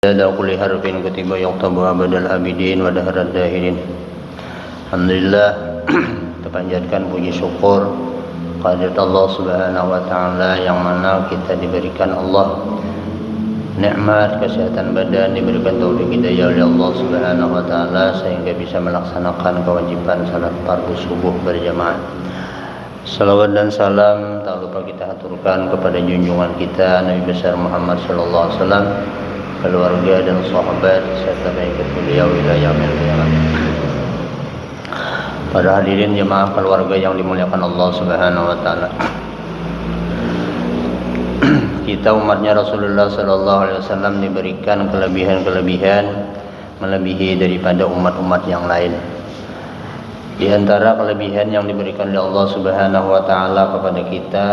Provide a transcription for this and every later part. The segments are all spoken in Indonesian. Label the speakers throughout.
Speaker 1: Ada kulli harfin kutiba yaktabu abadal abidin wa dahrad dahirin. Alhamdulillah, kita panjatkan puji syukur kehadirat Allah Subhanahu wa taala yang mana kita diberikan Allah nikmat kesehatan badan, diberikan taufik hidayah oleh Allah Subhanahu wa taala sehingga bisa melaksanakan kewajiban salat fardu subuh berjamaah. Salawat dan salam tak lupa kita aturkan kepada junjungan kita Nabi besar Muhammad sallallahu alaihi wasallam, keluarga dan sahabat serta pengikut beliau hingga yaumil qiyamah. Para hadirin jemaah keluarga yang dimuliakan Allah Subhanahu wa taala. Kita umatnya Rasulullah sallallahu alaihi wasallam diberikan kelebihan-kelebihan melebihi daripada umat-umat yang lain. Di antara kelebihan yang diberikan oleh Allah Subhanahu wa taala kepada kita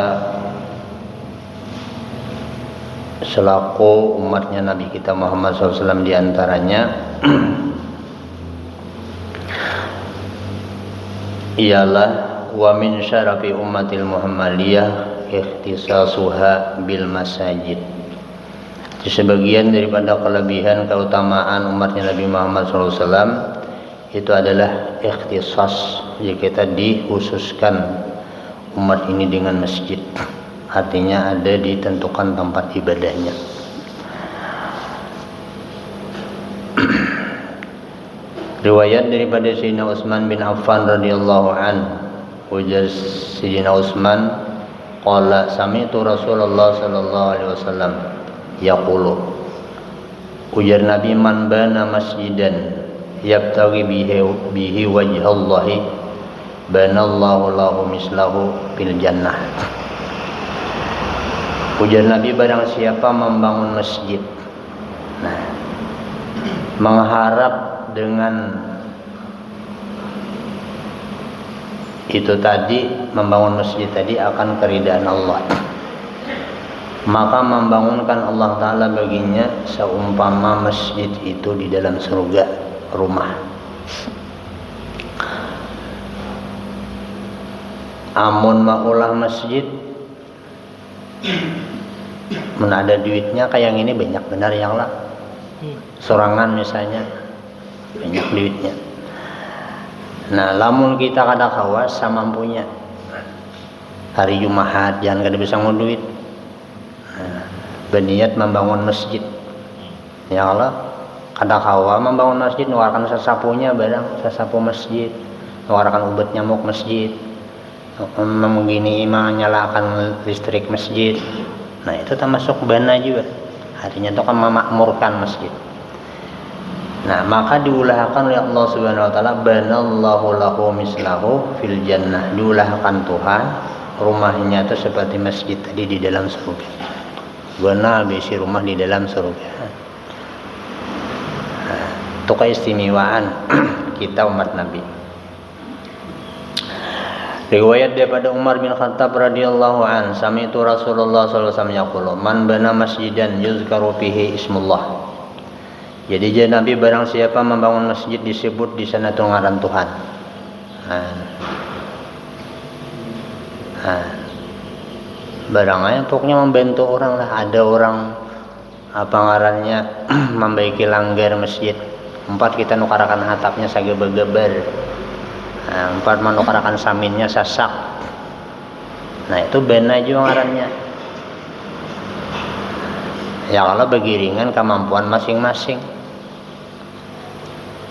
Speaker 1: selaku umatnya Nabi kita Muhammad SAW di antaranya ialah wa min syarafi ummatil Muhammadiyah ikhtisasuha bil masajid. Di sebagian daripada kelebihan keutamaan umatnya Nabi Muhammad SAW itu adalah ikhtisas, jadi kita dikhususkan umat ini dengan masjid. Artinya ada ditentukan tempat ibadahnya. Riwayat daripada Sayyidina Utsman bin Affan radhiyallahu anhu, ujar Sayyidina Utsman, qala sami'tu Rasulullah sallallahu alaihi wasallam yaqulu, ujar Nabi, man bana masjidan yabtaghi bihi wajhallahi banallahu lahu mislahu fil jannah. Ujar Nabi, barang siapa membangun masjid, nah, mengharap dengan itu tadi, membangun masjid tadi akan keridaan Allah, maka membangunkan Allah Ta'ala baginya seumpama masjid itu di dalam surga rumah. Amun maulah masjid mana ada duitnya kayak yang ini banyak benar yang lah sorangan misalnya banyak duitnya. Nah lamun kita kada kawas samampunya hari Jumat jangan kada bisa mau duit, nah, berniat membangun masjid ya Allah, kada kawa membangun masjid mengeluarkan sesapunya barang sesapu masjid, mengeluarkan obat nyamuk masjid, begini menyalakan listrik masjid. Nah itu termasuk bana juga, artinya itu kan memakmurkan masjid. Nah maka diulahkan oleh Allah Subhanahu wa taala, banallahu lahu mislahu fil jannah, diulahkan Tuhan rumahnya itu seperti masjid tadi di dalam surga. Bana bisi rumah di dalam surga. Nah, itu keistimewaan kita umat Nabi. Riwayat daripada Umar bin Khattab radhiyallahu an, sami'tu Rasulullah sallallahu alaihi wasallam yaqulu, man bana masjidan yuzkaru fihi ismullah. Jadi Nabi, barang siapa membangun masjid disebut di sana tu ngaran Tuhan. Barangnya pokoknya membantu orang lah. Ada orang apa ngarannya membaiki langgar masjid. 4 kita nukarakan hatapnya sagebar-gebar. 4 menukarakan saminnya sasak. Nah itu bena juga ngarannya. Ya Allah begiringan kemampuan masing-masing.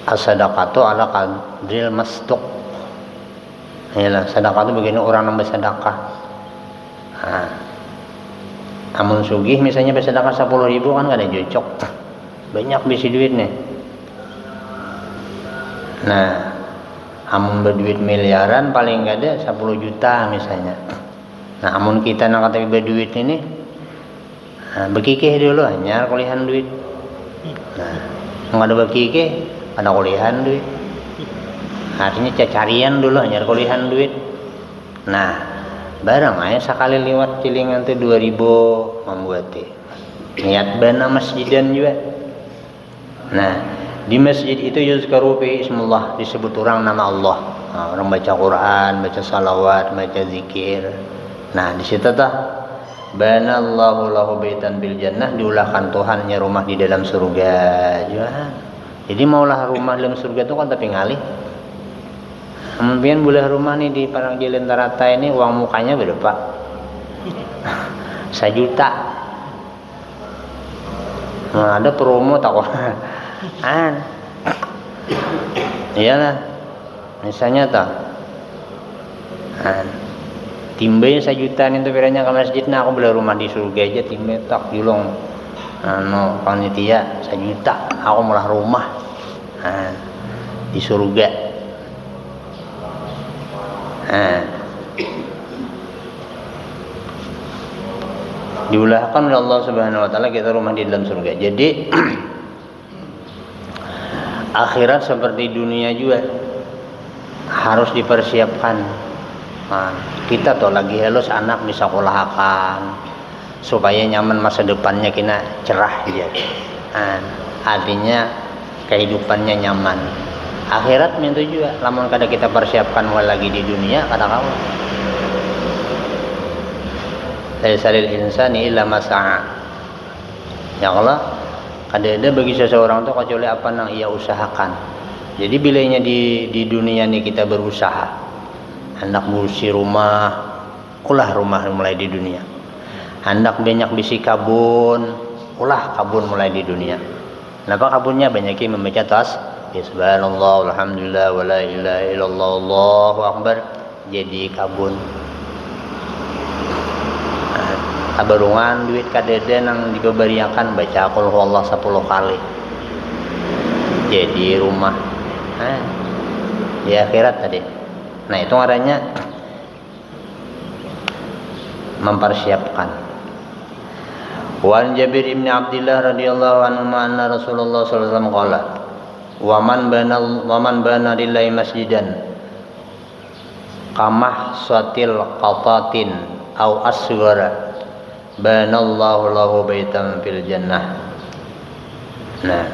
Speaker 1: As-sadaqatu ala qadril masduq. Yalah, sedekah itu begini orang yang bersedekah. Nah, amun sugih misalnya bersedekah 10.000 kan gak ada cocok. Banyak bisi duit nih. Nah, amun berduit miliaran paling gak ada 10 juta misalnya. Nah, amun kita nak kata berduit ini, nah, berkikih dulu hanya kuliahan duit. Nah, nggak ada berkikih, ada kuliahan duit. Artinya carian dulu hanya kuliahan duit. Nah, barang aja sekali lewat cilingan itu 2.000 membuat niat bana masjidan juga. Nah, di masjid itu yuzkaru fi ismullah, disebut orang nama Allah. Nah, orang baca Quran, baca salawat, baca zikir. Nah, di situ banallahu lahu baitan bil jannah, diulahkan Tuhannya rumah di dalam surga. Jadi maulah rumah dalam surga itu kan tapi ngalih. Kemudian boleh rumah nih di Padang Jalan Tarata ini uang mukanya berapa Pak? 1 juta. Nah, ada promo tak iyalah misalnya tak timbe 1 juta nih tuh piranya ke masjid, nah aku beli rumah di surga aja timbe tak julong no panitia 1 juta aku malah rumah di surga. Diulahkan oleh Allah Subhanahu wa taala kita rumah di dalam surga. Jadi akhirat seperti dunia juga harus dipersiapkan. Kita tuh lagi halus anak bisa kulahkan supaya nyaman masa depannya kita cerah dia. Artinya kehidupannya nyaman. Akhirat itu juga lamun kada kita persiapkan lagi di dunia kada kawan. Laisa lil insani illa ma sa'a. Ya Allah, ada bagi seseorang itu kecuali apa yang ia usahakan. Jadi bilanya di dunia ini kita berusaha, hendak bersih rumah, ulah rumah mulai di dunia. Hendak banyak bisi kabun, ulah kabun mulai di dunia. Kenapa kabunnya banyakin membaca tasbih, subhanallah, alhamdulillah, wala ilaha illallah, Allahu akbar, jadi kabun. Abarungan duit kadede nang dibebariakan baca qul huwallah 10 kali. Jadi rumah. Di akhirat tadi. Nah, itu artinya mempersiapkan. Wan Jabir bin Abdullah radhiyallahu anhu anna Rasulullah sallallahu alaihi wasallam qala wa man bana lillahi masjidan kamah satil qatatin au asghara banallahu lahu baitan fil jannah. Nah,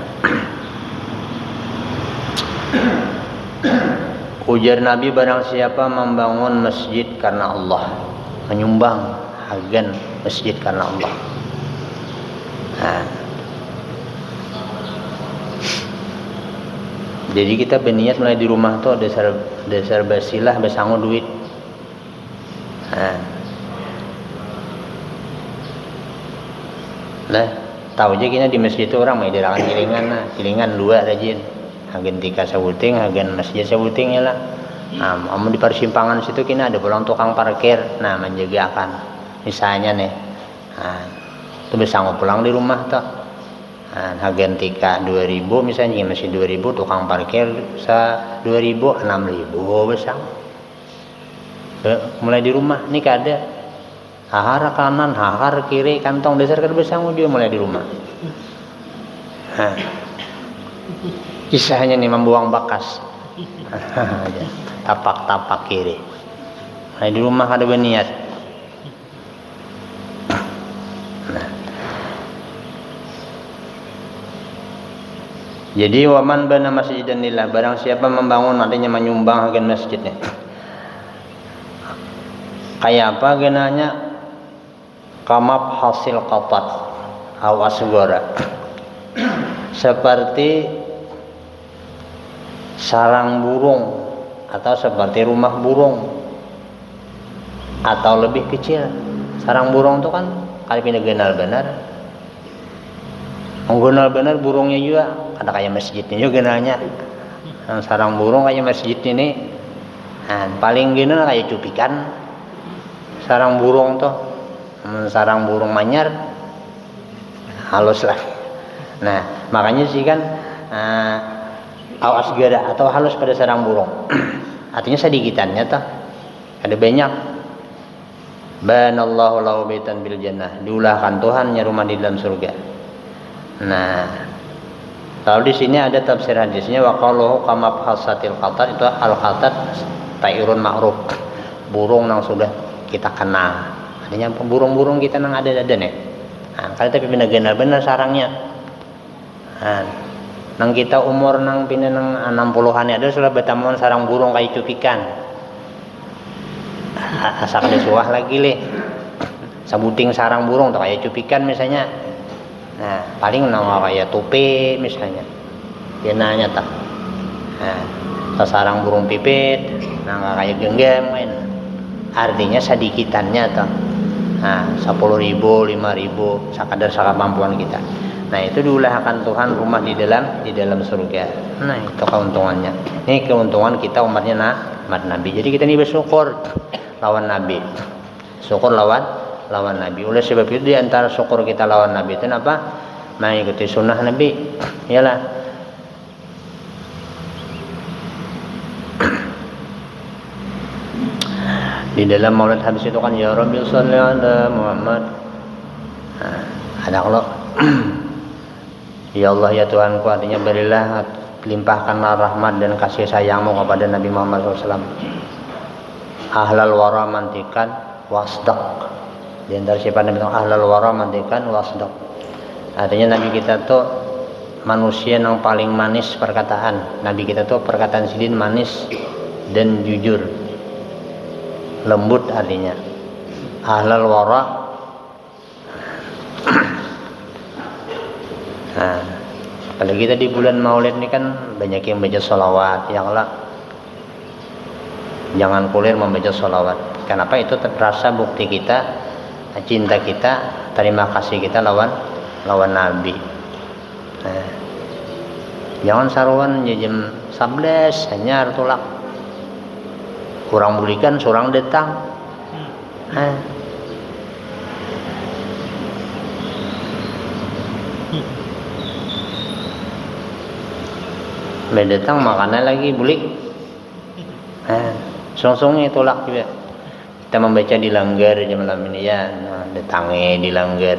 Speaker 1: ujar Nabi, barang siapa membangun masjid karena Allah, menyumbang agen masjid karena Allah. Nah, jadi kita berniat mulai di rumah tuh dasar basilah besangu duit. Lah, tahu aja kita di masjid itu orang mai dirakan kilingan 2 rajin. Agen tika sabuting, agen masjid sabuting ya lah. Nah, di persimpangan situ kita ada pulang tukang parkir. Nah, menjagakan. Misalnya nih. Nah, itu bisa pulang di rumah tuh. Nah, agen tika 2.000 misalnya masih 2.000, tukang parkir sa 2.000, 6.000 besang. Mulai di rumah nih kada. Hahar kanan, hahar kiri, kantong dasar kada besang dia mulai di rumah. Kisahnya nih membuang bakas. Tapak-tapak kiri. Mulai di rumah kada berniat. Jadi waman bana masjidan lillah, barang siapa membangun artinya menyumbang agen masjidnya. Kayak apa genanya? Kamap hasil qatat awas gora. Seperti sarang burung atau seperti rumah burung atau lebih kecil. Sarang burung itu kan kali pindah genal benar. Menggenal benar burungnya juga ada kayak masjidnya juga genalnya. Sarang burung kayak masjid ini. Nah, paling genal kayak cupikan sarang burung tuh. Sarang burung manyar halus lah. Nah, makanya sih kan awas gada atau halus pada sarang burung. Artinya sedikitannya tuh ada banyak. Banallahu lahu baitan bil jannah, diulahkan Tuhannya rumah di dalam surga. Nah, lalu di sini ada tafsir hadisnya wa qaluhu kama hasatil qatat, itu al qatat tairun ma'ruf, burung yang sudah kita kenal. Artinya burung-burung kita nang ada nih. Nah, kalau tapi benar-benar sarangnya. Nah, nang kita umur nang pindah nang 60-an ada sudah bertamuan sarang burung kayak cupikan. Asal ada suah lagi le. sabuting sarang burung atau kayak cupikan misalnya. Nah paling nama kayak tope misalnya dia nanya tak, nah sasarang burung pipit nah kayak genggam kan, artinya sadikitannya tak. Nah 10.000, 5.000 sakadar sakemampuan kita. Nah itu diulahkan Tuhan rumah di dalam surga. Nah itu keuntungannya. Ini keuntungan kita umatnya umat Nabi. Jadi kita ini bersyukur lawan Nabi. Syukur lawan Nabi. Oleh sebab itu di antara syukur kita lawan Nabi itu apa? Mengikuti sunnah Nabi. Iyalah. Di dalam Maulid habis itu kan ya Rabbi sholli ala Muhammad. Nah, ada kalau ya Allah ya Tuhanku, artinya berilah limpahkanlah rahmat dan kasih sayangmu kepada Nabi Muhammad SAW. Ahlal wara mantikan wasdaq. Di antara sifat Nabi ahlal wara mantikan wasdaq. Artinya Nabi kita tuh manusia yang paling manis perkataan. Nabi kita tuh perkataan sidin manis dan jujur. Lembut artinya. Ahlal wara. Nah, kalau kita di bulan Maulid ini kan banyak yang baca sholawat, ya Allah. Jangan kulir membaca sholawat. Kenapa? Itu terasa bukti kita, cinta kita, terima kasih kita lawan Nabi. Nah, jangan saruan jam 11 hanya tulak. Kurang bulikan, surang datang. Nah. Datang makannya lagi bulik. Song-songnya tolak juga. Kita membaca di langgar jam malam ini ya. Nah, datangnya di langgar.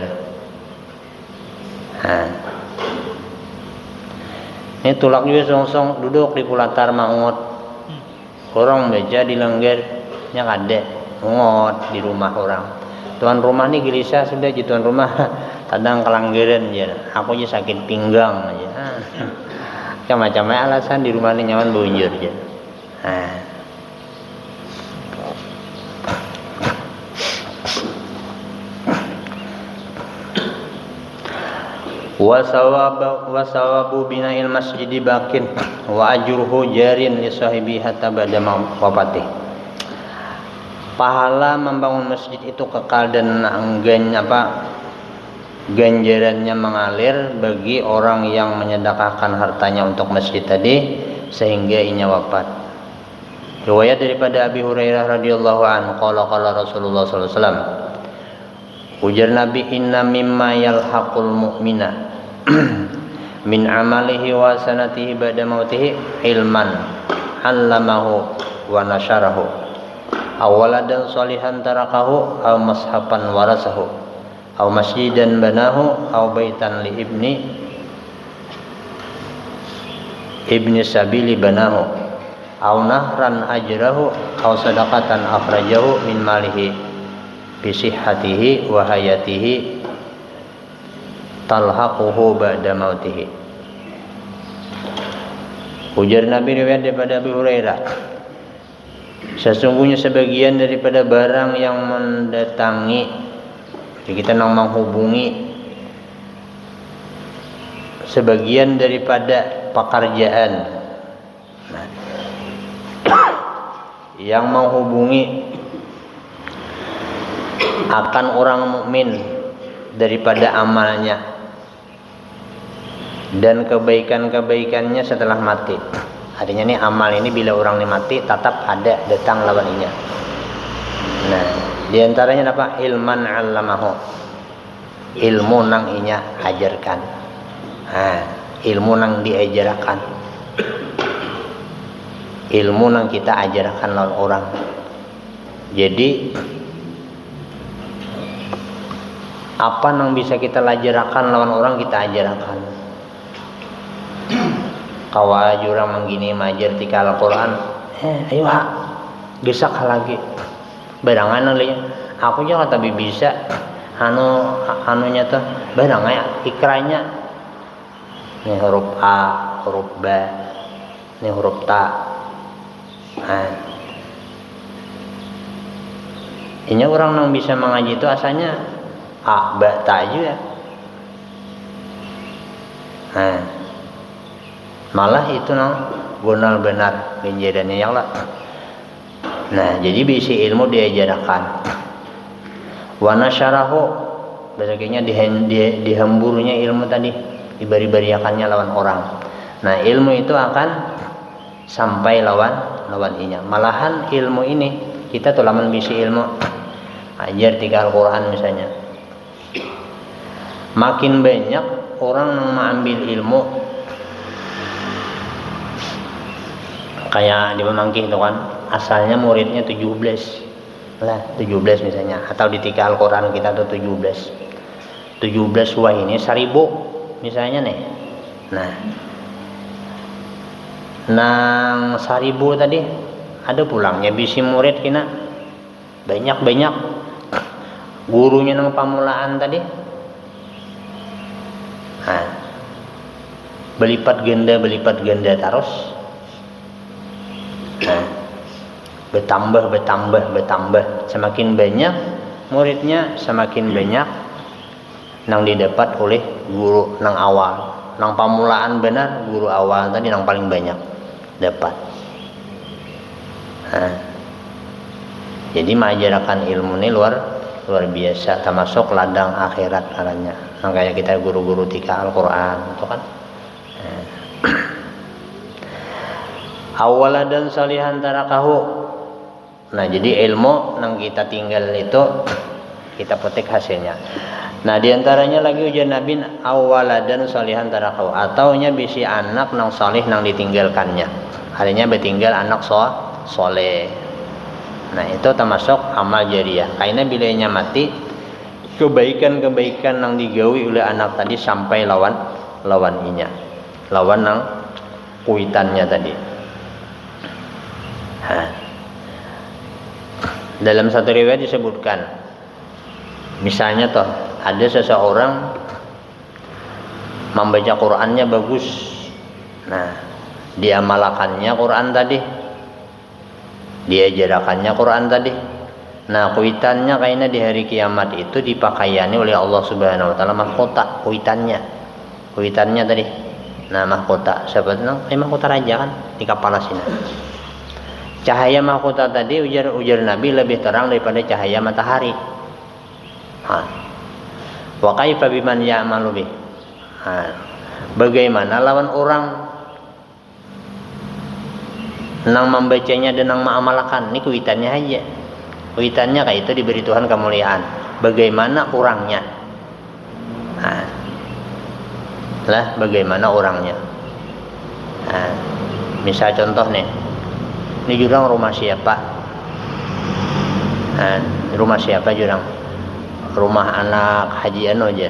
Speaker 1: Ini tolak juga song-song duduk di pulatar mangut. Orang baca di langgarnya ada ngot di rumah orang. Tuan rumah ini gelisah sudah jadi tuan rumah kadang kelanggaran aja. Aku aja sakit pinggang aja. Macam-macam alasan di rumah ini nyaman bunjur aja. Wa sawabu bina'il masjidi bakin wa ajruhu jarin li sahibi hatta ba'da wafatih. Pahala membangun masjid itu kekal dan ganjarannya mengalir bagi orang yang menyedekahkan hartanya untuk masjid tadi sehingga inya wafat. Riwayat daripada Abi Hurairah radhiyallahu anhu qala Rasulullah sallallahu alaihi wasallam, ujar Nabi, inna mimma yalhaqul mu'mina min amalihi wa sanatihi ba'da mautihi ilman 'allamahu wa nasyarahu aw waladan shalihan tarakahu aw mashafan warasahu aw masjidan banahu aw baitan li ibni sabili banahu aw nahran ajrahu aw sadaqatan akhrajahu min malihi bi sihhatihi wa hayatihi talhaquhu ba'da mautihi. Ujar Nabi riwayat daripada Abu Hurairah, sesungguhnya sebagian daripada barang yang mendatangi, jadi kita nak menghubungi sebagian daripada pekerjaan yang menghubungi akan orang mukmin daripada amalnya dan kebaikannya setelah mati. Artinya nih amal ini bila orang ini mati tetap ada datang lawannya. Nah, diantaranya apa? Ilman 'allamahu. Ilmu nang inya ajarkan. Ilmu nang diajarkan. Ilmu nang kita ajarkan lawan orang. Jadi apa yang bisa kita ajarkan lawan orang kita ajarkan. Kawa jurang menggini majer tika Al-Quran. Ayo ha, gesak lagi. Barangan lagi. Aku jangan tapi bisa. Anunya tuh barangnya ikranya. Ini huruf A, huruf B, ini huruf Ta. Ini orang yang bisa mengaji itu asalnya A, B, ta juga. Nah, malah itu nang benar-benar kejadiannya yang lah. Nah, jadi bisi ilmu diajarkan. Wa nasyarahu, basicnya dihamburnya ilmu tadi, dibari-bariakannya lawan orang. Nah, ilmu itu akan sampai lawan inya. Malahan ilmu ini kita tuh lamun bisi ilmu ajar 3 Al-Qur'an misalnya. Makin banyak orang yang mengambil ilmu kayak di Pemangkih itu kan asalnya muridnya 17 misalnya, atau di 3 Al-Qur'an kita tuh 17 wah ini 1000 misalnya nih. Nah, nang 1000 tadi ada pulangnya bisi murid kina banyak gurunya nang pamulaan tadi. Nah, belipat ganda terus. Nah, bertambah semakin banyak muridnya semakin banyak nang didapat oleh guru nang awal, nang pamulaan benar guru awal tadi nang paling banyak dapat. Nah, jadi mengajarkan ilmu ini luar biasa, termasuk ladang akhirat arahnya. Makanya kita guru-guru 3 Al-Qur'an itu kan. Awaladan salihan tarakahu. Nah, jadi ilmu nang kita tinggal itu kita petik hasilnya. Nah, diantaranya lagi ujian Nabi awaladan salihan tarakahu, atau nya bisi anak nang salih nang ditinggalkannya. Artinya bertinggal anak soleh. Nah, itu termasuk amal jariah. Karena bilanya mati, kebaikan yang digawi oleh anak tadi sampai lawan inya, lawan nang kuitannya tadi. Nah, dalam satu riwayat disebutkan, misalnya toh ada seseorang membaca Qur'annya bagus. Nah, diamalkannya Quran tadi, diajarkannya Quran tadi. Nah, kuitannya kayaknya di hari kiamat itu dipakaiani oleh Allah Subhanahu wa taala mahkota kuitannya tadi. Nah, mahkota siapa itu? Mahkota raja kan di kepala sini. Cahaya mahkota tadi ujar Nabi lebih terang daripada cahaya matahari. Wa kaifa biman ya'malu bih. Bagaimana lawan orang nang membacanya dan nang mengamalkan? Ini kuitannya aja. Kuitannya kayak itu diberi Tuhan kemuliaan. Bagaimana orangnya? Bagaimana orangnya? Misal contoh nih, ini jurang rumah siapa? Rumah siapa jurang? Rumah anak Haji Anu aja.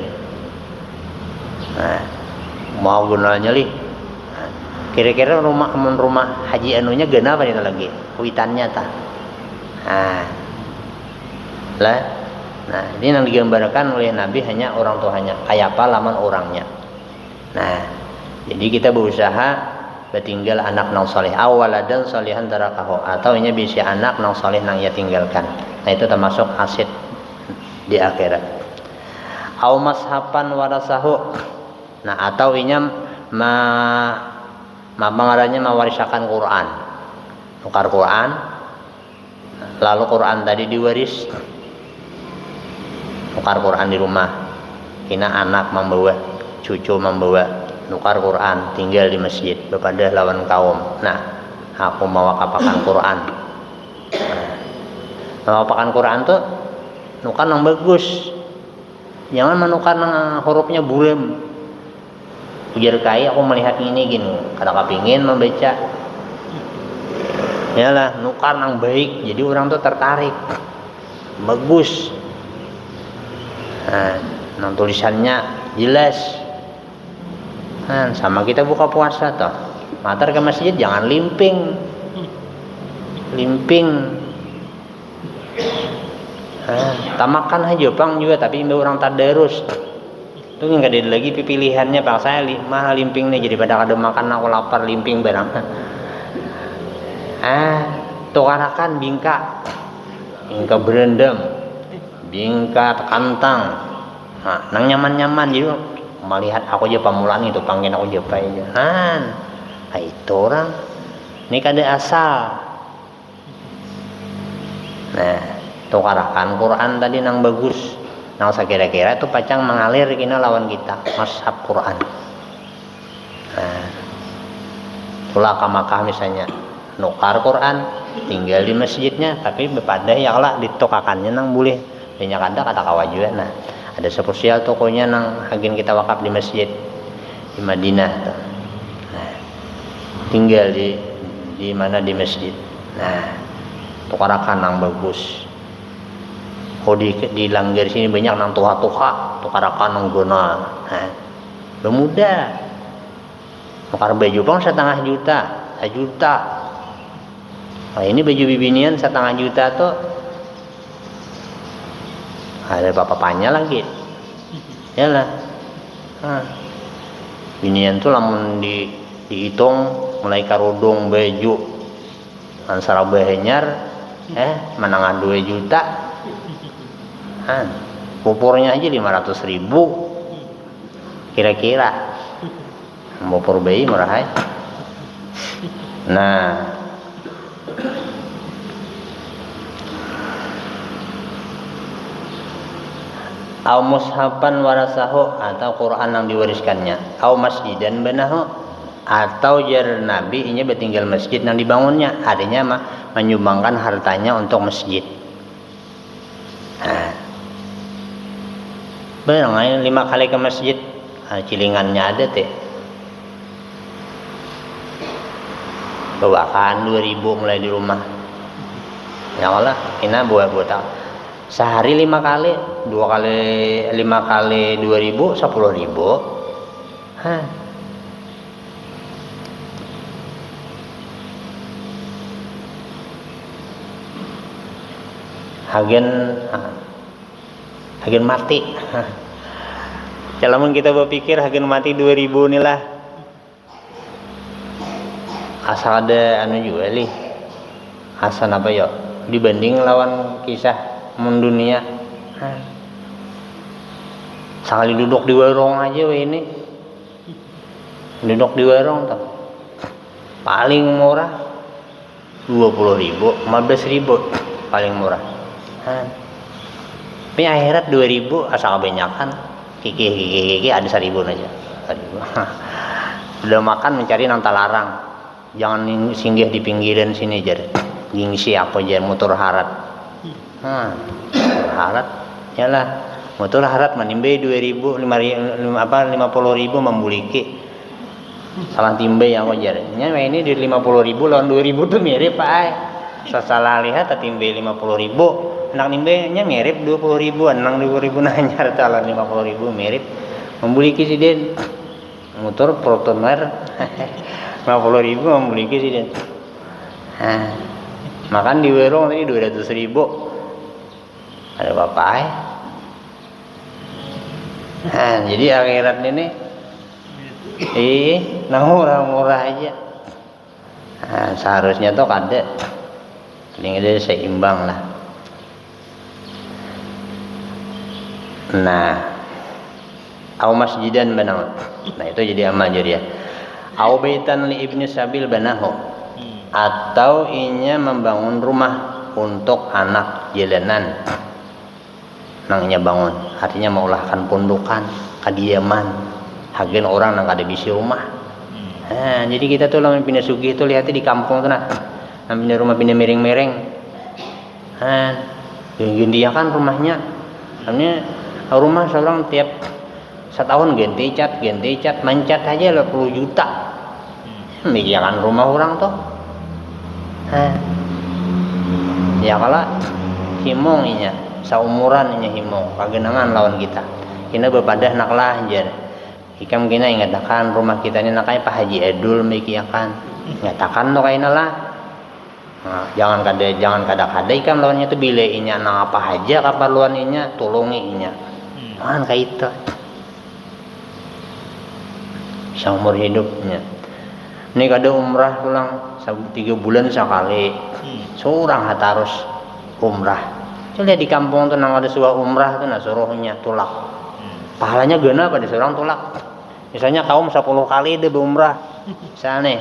Speaker 1: Mau gunanya lih. Kira-kira rumah Haji Anunya gana apa ini lagi? Kuitannya tak? Nah, ini yang digambarkan oleh Nabi hanya orang tuanya. Kayak apa laman orangnya. Nah, jadi kita berusaha bertinggal anak nang saleh awaladan salihan tarakahu, atau nya bisa anak nang saleh nang ia tinggalkan. Nah, itu termasuk aset di akhirat. Au mashapan warasahu. Nah, atau inya pengarahnya mewarisakan Quran. Tukar Quran. Lalu Quran tadi diwaris. Tukar Quran di rumah. Kina anak membawa, cucu membawa nukar Quran, tinggal di masjid bepada lawan kaum. Nah, aku mau kapakan Quran. Kapakan Quran tuh nukar yang bagus. Jangan menukar yang hurufnya buram. Ujar kai aku melihat ini gini, kata kepingin membaca. Yalah, nukar yang baik, jadi orang tuh tertarik. Bagus. Nah, tulisannya jelas. Sama kita buka puasa toh. Matar ke masjid jangan limping. Tamakan aja pang juga, tapi orang tadarus. Itu nggak ada lagi pilihannya pak saya mahal limping nih, jadi pada kada makan aku lapar limping barang. Tukarakan bingka. bingka berendam, bingka kantang. Nah, nang nyaman-nyaman jadi melihat aku aja pamulan itu panggil aku aja aja. Nah, itu orang ini kada asal. Nah, tukarakan Quran tadi nang bagus. Nang sakira-kira itu pacang mengalir kina lawan kita mashab Quran. Nah, itulah ke Makkah misalnya nukar Quran tinggal di masjidnya tapi bepada ya lah ditokakannya nang boleh banyak ada kata kawajuan. Nah, ada spesial tokonya nang agen kita wakaf di masjid di Madinah tuh. Nah, tinggal di mana di masjid. Nah, tukarakan nang bagus. Oh di langgar sini banyak nang tuha-tuha, tukarakan nang guna. Nah, bermuda. Tukar baju pun 1,5 juta, 1 juta. Nah, ini baju bibinian 1,5 juta tuh. Ada apa-apanya lagi. Yalah. Nah, binian tuh lamun dihitung mulai karudung baju ansara bahanyar menangan 2 juta. Nah, pupurnya aja 500.000 kira-kira. Pupur bayi murah aja. Nah, au mushafan warasahu atau Quran yang diwariskannya, au masjidan banahu atau jar Nabi ini bertinggal masjid yang dibangunnya, artinya menyumbangkan hartanya untuk masjid. Nah, berengai 5 kali ke masjid, cilingannya ada teh. Bawakan 2.000 mulai di rumah. Ya Allah, ini buat sehari 5 kali, 5 kali 2.000, 10.000. Hah. Hagen mati. Kalau kita berpikir hagen mati 2.000 inilah. Asal ada anu juga li. Asal apa ya? Dibanding lawan kisah mendunia. Sekali duduk di warung aja ini. Duduk di warung tuh. Paling murah 20.000, 15.000 paling murah. Tapi akhirat 2.000 asal kebanyakan. Kiki ada 1.000 aja. 1.000. Udah makan mencari nang talarang. Jangan singgah di pinggiran sini jar. Gingsi apa jar motor harat. Harat. Yalah, motor harat menimbe 2.000, 50.000 membuliki. Salah timbe yang wajar. Nya ini di 50.000 lawan 2.000 tuh mirip ai. Salah lihat timbe 50.000, nang nimbe nya mirip 20.000, nang 20.000 nanyar salah 50.000 mirip. Membuliki si den. Motor Protoner 50.000 membeli sih dan makan di warung tadi 200.000 ada apa-apa jadi akhirat ini murah aja. Seharusnya tuh kada paling ada seimbang lah. Nah, au masjidan banahu. Nah, itu jadi amal jadi ya. Au baitan li ibni sabil banahu, atau inya membangun rumah untuk anak jalanan nangnya bangun, artinya meulahkan pondokan kadiaman hagen orang nang kada bisi rumah. Jadi kita tuh lamun pindah sugih itu lihatnya di kampung tuh nah pindah rumah pindah mereng-mereng dia kan rumahnya namanya rumah seorang tiap setahun ganti cat mancat aja 80 juta. Jangan rumah orang tuh. Ya kalau himong inya saumuran inya himong kagenangan lawan kita. Kina bepadah naklah jar. Ikam kina ingatakan rumah kita ini nakanya Pak Haji Edul mekiakan. Ngatakan to kaina lah. Nah, jangan kada ikam lawannya tuh bile inya nang apa aja kaparluan inya tulungi inya. Man kaita. Seumur hidupnya. Ini kada umrah pulang 3 bulan sekali. Seorang harus umrah. Coba di kampung tuh nang ada sebuah umrah tuh suruhnya tulak. Pahalanya gana pada seorang tulak. Misalnya kaum 10 kali dia berumrah. Misalnya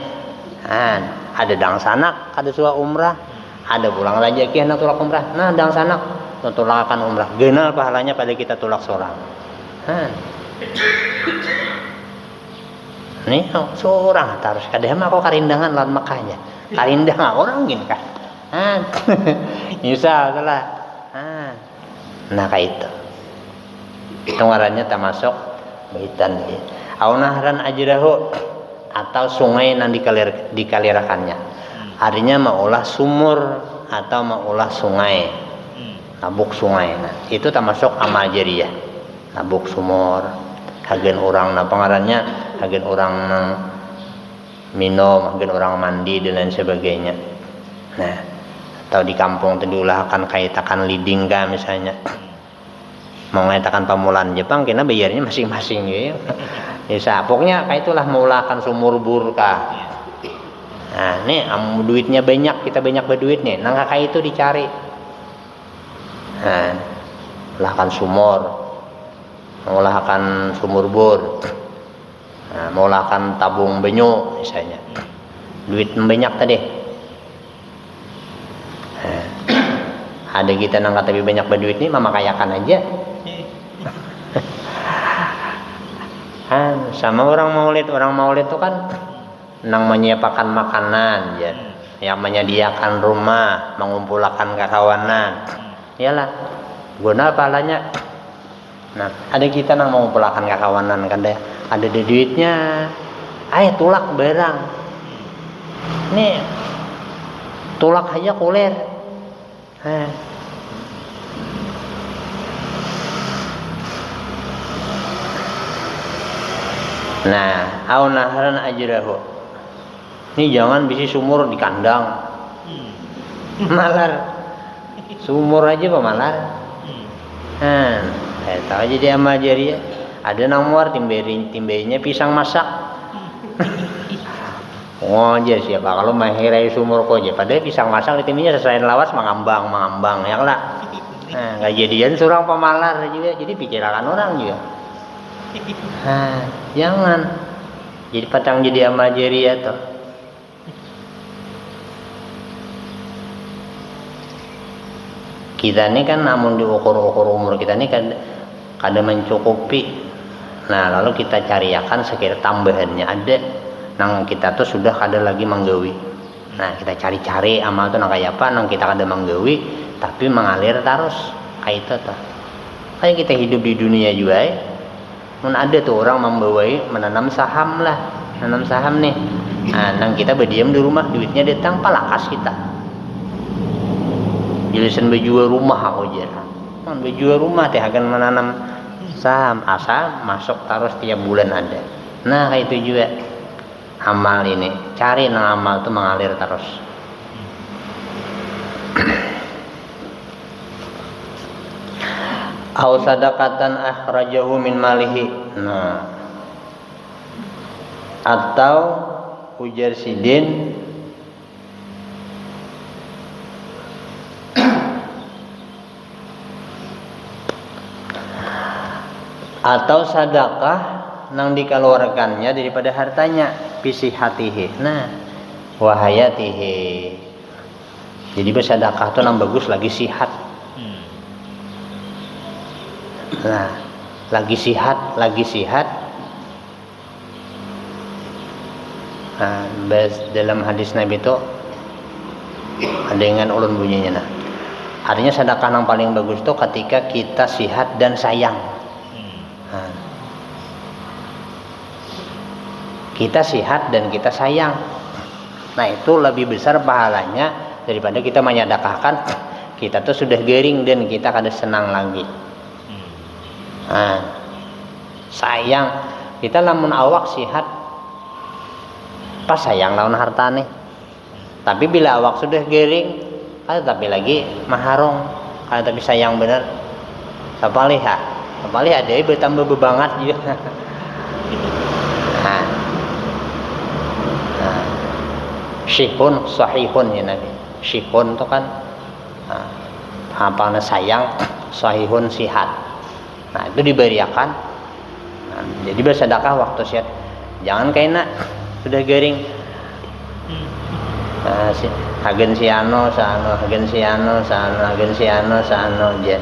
Speaker 1: ada dang sanak, ada sebuah umrah, ada pulang rezeki hendak tulak umrah. Nah, dang sanak tulakan umrah. Gana pahalanya pada kita tulak seorang. Nih seorang terus kadang mah kok karindangan lawan makanya. Karindang orang gini kan. Misal salah. Nah kayak itu. Itu ngarannya termasuk baitan. Au nahran ajrahu atau sungai yang dikalirakannya. Artinya maulah sumur atau maulah sungai. Nabuk sungai. Nah, itu termasuk amal jariyah. Nabuk sumur. Hagen orang pengarannya hagen orang minum, hagen orang mandi dan lain sebagainya. Nah, atau di kampung itu diulahkan kaitakan liding kan misalnya. Mau ngaitakan pamulan Jepang kena bayarnya masing-masing gitu. Ya pokoknya kayak itulah meulahkan sumur bur kah. Nah, nih duitnya banyak, kita banyak berduit nih. Nah, kayak itu dicari. Nah, ulahkan sumur. Mengolahkan sumur bor, mengolahkan tabung benyo misalnya, duit banyak tadi. Ada kita nang tapi banyak berduit nih, mama kayakan aja. Sama orang maulid itu kan nang menyiapkan makanan, ya, yang menyediakan rumah, mengumpulkan kawanan, iyalah, guna pahalanya. Nah, ada kita nang mau pulakan kawanan kan deh, ada di duitnya, tulak barang, nih tulak aja kuler, nah, au nahran ajrahu, ini jangan bisi sumur di kandang, malar, sumur aja pemalar, tahu jadi amal jariyah. Ada nang muar timbainya pisang masak. Aja siapa kalau mahirai sumur kok aja. Padahal pisang masak di timnya sesuai lawas mengambang ya lah. Nah, nggak jadian surang pemalar juga. Jadi pikiran orang juga. Jangan. Jadi patang jadi amal jariyah tuh. Kita ini kan namun diukur-ukur umur kita ini kan kada mencukupi. Nah, lalu kita cariakan sekira tambahannya ada. Nang kita tuh sudah kada lagi manggawi. Nah, kita cari-cari amal tuh nang kayak apa, nang kita kada manggawi tapi mengalir terus kayak itu tuh. Kayak kita hidup di dunia juga mun ada tuh orang membawai menanam saham lah, nanam saham nih. Nah, nang kita berdiam di rumah duitnya datang palakas kita. Jelasan berjual rumah aku jarang. Berjual rumah teh akan menanam saham asal masuk terus tiap bulan ada. Nah kayak itu juga amal ini. Cari nang amal itu mengalir terus. Au sadaqatan akhrajahu min malihi. Nah. Atau ujar sidin atau sedekah nang dikeluarkannya daripada hartanya fisihatihi. Nah, wahayatihi. Jadi bersedekah tuh nang bagus lagi sihat. Nah, lagi sihat. Nah, dalam hadis Nabi itu ada dengan ulun bunyinya. Nah, artinya sedekah yang paling bagus itu ketika kita sihat dan sayang. Nah, kita sihat dan kita sayang. Nah, itu lebih besar pahalanya daripada kita menyedekahkan kita tuh sudah garing dan kita kada senang lagi. Nah, sayang kita lamun awak sihat pas sayang lawan hartane. Tapi bila awak sudah garing, tapi lagi maharong, tapi sayang bener. Sapalih ada bertambah bebangat juga. Syihun sahihun ya Nabi. Syihun itu kan apa sayang sahihun sihat. Nah itu diberiakan. Nah, jadi bersedekah waktu sehat. Jangan kayak sudah garing. Nah, hagen siano sano hagen siano sano hagen siano sano aja.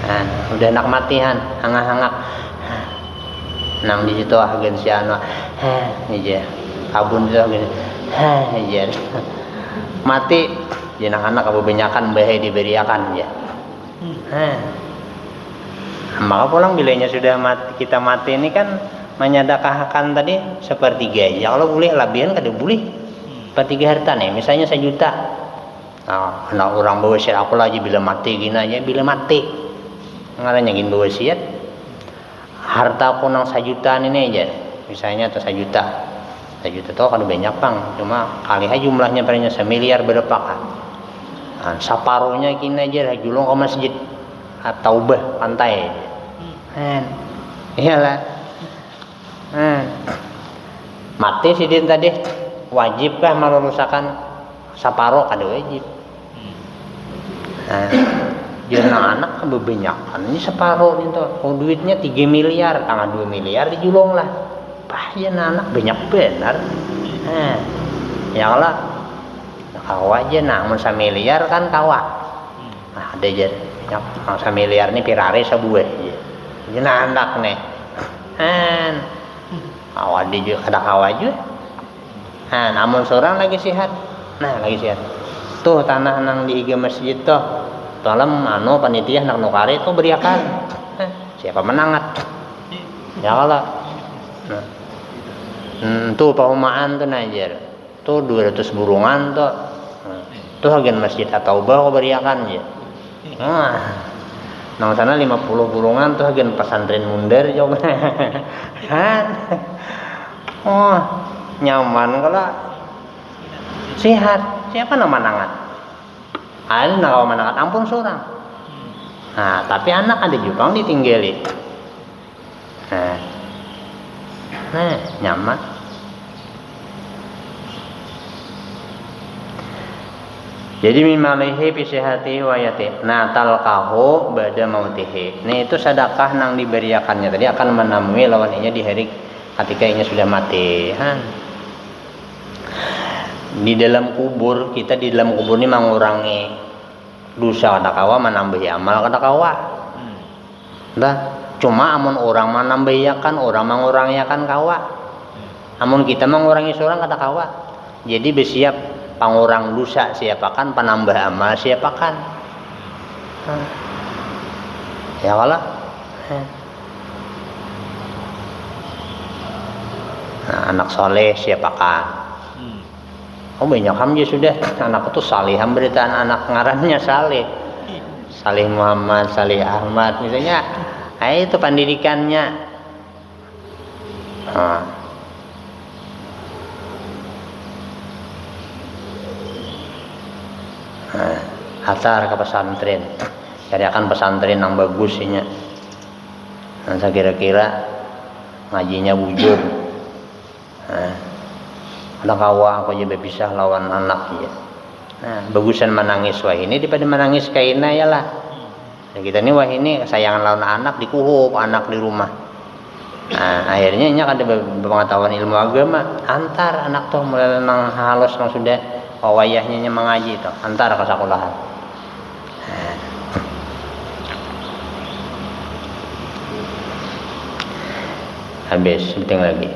Speaker 1: Nah, udah nak matihan hangak-hangak. Nang di situ hagen siano. Aja. Kabun itu hagen. Aja. Mati jenang anak kebanyakan bahe diberiakan ya. Maka pulang bilanya sudah mati, kita mati ini kan menyedekahkan tadi sepertiga ya. Kalau boleh labihan kada boleh. Sepertiga harta nih, misalnya 1 juta. Nah, anak orang bawa wasiat aku lagi bila mati gini aja, bila mati. Ngaranya gini bawa wasiat. Harta aku nang 1 juta ini aja. Misalnya atau 1 juta. 1 juta tuh kada banyak bang, cuma kali aja jumlahnya padanya 1 miliar berapa kan. Nah, separuhnya gini aja julung ke masjid atau pantai. Iyalah. Mati si din tadi wajibkah merusakan separuh kada wajib. Jangan anak kebanyakan ini separuh nih tuh. Oh, duitnya 3 miliar, tanggal 2 miliar dijulung lah. Ya anak banyak benar. Ya kalau kawa aja namun 1 miliar kan kawa. Nah, ada aja banyak 1 miliar nih pirare sebuah. Jadi anak nih. Kawa dia juga ada kawa juga. Namun seorang lagi sehat. Nah, lagi sehat. Tuh tanah nang di iga masjid tuh. Tolong panitia nak nukari tuh beriakan. Siapa menangat? Ya kalau. Tuh paumaan tuh najar tuh 200 burungan tuh hagen masjid atau kau beriakan ya. Nang sana 50 burungan tuh hagen pesantren mundur coba. Oh nyaman kalau sehat siapa nama nangat ada nak manangat ampun seorang. Nah tapi anak ada juga ditinggalin. Nyaman. Jadi mimalihi pisihati wayati. Nah talqahu ba'da mautihi. Nah itu sedekah nang diberiakannya tadi akan menemui lawannya di hari ketika ia sudah mati. Di dalam kubur kita di dalam kubur ini mengurangi dosa kada kawa menambahi amal kada kawa. Cuma amun orang menambahiakan orang mengurangiakan kawa. Amun kita mengurangi seorang kada kawa. Jadi bersiap pangurang dosa siapakan penambah amal siapakan. Ya kalau anak soleh siapakan. Oh banyak hamja sudah anak itu salih beritaan anak ngarannya salih. Salih Muhammad, Salih Ahmad misalnya. Itu pendidikannya. Atar ke pesantren. Carikan pesantren yang bagus nya. Nah, saya kira-kira ngajinya wujud. Ada kawa aku aja berpisah lawan anak ya. Nah, bagusan menangis wah ini daripada menangis kaina ya lah. Ya kita ini wah ini kesayangan lawan anak dikuhup anak di rumah. Nah, akhirnya nya ada pengetahuan ilmu agama antar anak tuh mulai nang halus nang sudah wayahnya mengaji tuh antar ke sekolahan. Habis penting lagi.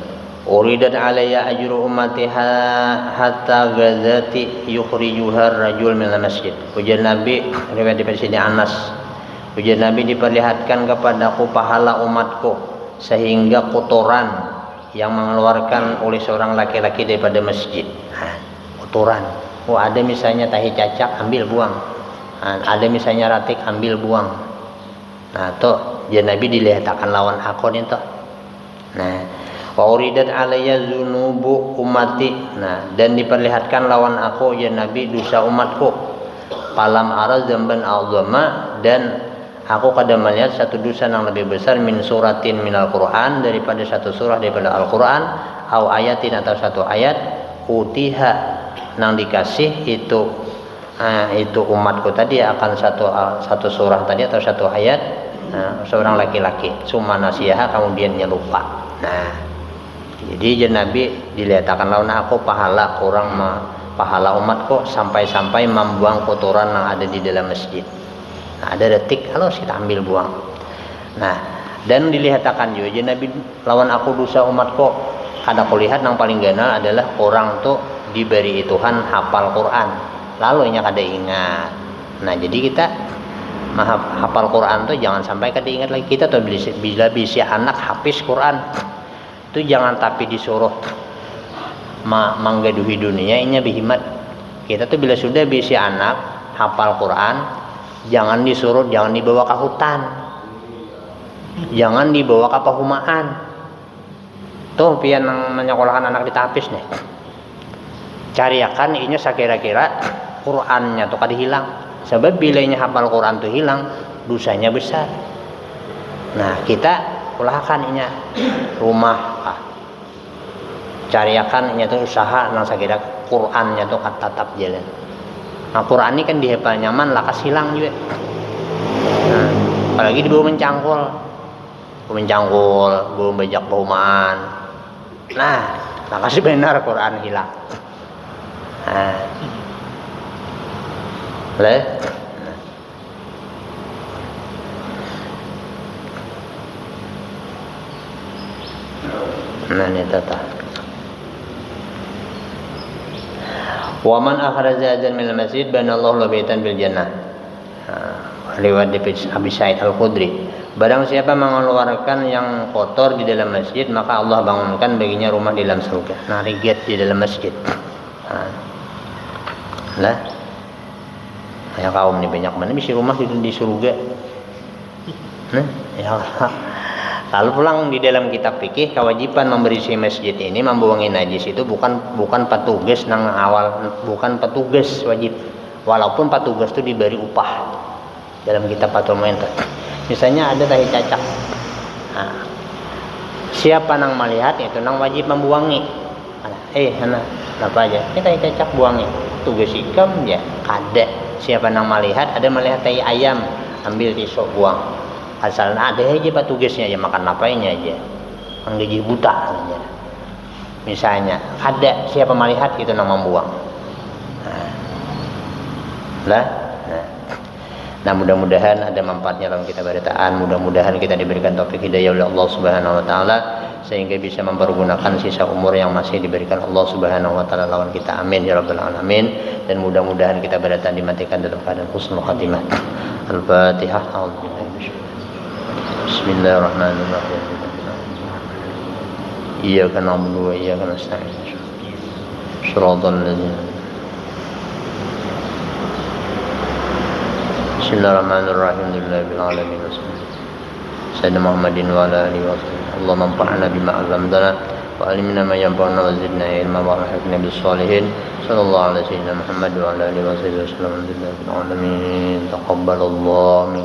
Speaker 1: Uridat alayya ajru ummati hatta ghazati yukhrijuha ar-rajul min al-masjid. Ujian Nabi riwayat dari sini Anas. Ujian Nabi diperlihatkan kepadaku pahala umatku sehingga kotoran yang mengeluarkan oleh seorang laki-laki daripada masjid. Kotoran. Oh ada misalnya tahi cacak ambil buang. Ada misalnya ratik ambil buang. Nah tuh ujian Nabi dilihatkan lawan aku nih tuh. Nah, wa uridat alayya dzunubu ummati. Nah, dan diperlihatkan lawan aku ya Nabi dosa umatku. Falam ara dzamban a'zama dan aku kada melihat satu dosa yang lebih besar min suratin minal Quran daripada satu surah daripada Al-Quran au ayatin atau satu ayat utiha nang dikasih itu itu umatku tadi akan satu surah tadi atau satu ayat, seorang laki-laki summa nasiha, kemudian dia lupa. Nah, jadi Nabi dilihatkan lawan aku pahala kurang pahala umatku sampai membuang kotoran yang ada di dalam masjid. Nah, ada detik harus kita ambil buang. Nah, dan dilihatkan juga Nabi lawan aku dosa umatku. Ada kulihat yang paling ganal adalah orang tuh diberi Tuhan hafal Quran, lalu nya kada ingat. Nah, jadi kita hafal Quran tuh jangan sampai kada ingat lagi. Kita tuh bila bisa anak hafiz Quran itu jangan tapi disuruh manggaduhi dunia ini bihimat. Kita tuh bila sudah bisa anak hafal Quran, jangan disuruh, jangan dibawa ke hutan, jangan dibawa ke perumahan. Tuh pian menyekolahkan anak di tapis nih, cariakan ini sekira-kira Qurannya tuh kada hilang. Sebab bila ini hafal Quran tuh hilang, dosanya besar. Nah, kita ulahkan ini rumah, cariakan ini tuh usaha nang sekira Qurannya tuh tetap jalan. Nah, Quran ini kan dihafal nyaman, lakas hilang juga. Nah, apalagi dibawa mencangkul, bawa bajak perumahan. Nah, lakas benar Quran hilang. Nah, ini tata. Wa man akhraja adzan min al-masjid banallahu lahu baitan bil jannah. Riwayat Abi Sa'id Al-Khudri. Barang siapa mengeluarkan yang kotor di dalam masjid, maka Allah bangunkan baginya rumah di dalam surga. Nah, riget di dalam masjid. Lah, ya kaum ini banyak mana bisa rumah di surga. Nah, ya Allah. Lalu pulang di dalam kitab fikih, kewajiban membersih masjid ini, membuangi najis itu bukan petugas nang awal, bukan petugas wajib. Walaupun petugas itu diberi upah dalam kitab Fathul Mu'in. Misalnya ada tahi cacak. Nah, siapa nang melihat itu nang wajib membuangi. Apa aja? Ini tahi cacak buangi. Tugas ikam ya kada. Siapa nang melihat, ada melihat tahi ayam, ambil tisu buang. Asal ada aja petugasnya aja, makan apanya aja, gaji buta aja. Misalnya ada siapa melihat itu nang membuang. Nah, mudah-mudahan ada manfaatnya dalam kita beritaan. Mudah-mudahan kita diberikan taufik hidayah oleh Allah Subhanahu wa taala sehingga bisa mempergunakan sisa umur yang masih diberikan Allah Subhanahu wa taala lawan kita. Amin ya rabbal alamin. Dan mudah-mudahan kita beritaan dimatikan dalam keadaan husnul khatimah. Al-Fatihah. Bismillahirrahmanirrahim. Iyyaka na'budu wa iyyaka nasta'in. Shiratal ladzina. Bismillahirrahmanirrahim. Alhamdulillahil alamin. Sayyidina Muhammadin wa ala alihi wa sahbihi. Allahumma anfa'na bima 'allamtana wa 'allimna ma yanfa'una wa zidna ilman wa alhiqna bis shalihin. Sallallahu alaihi wasallam Muhammad wa ala alihi wa sahbihi wasallam. Alhamdulillahil alamin. Taqabbalallahu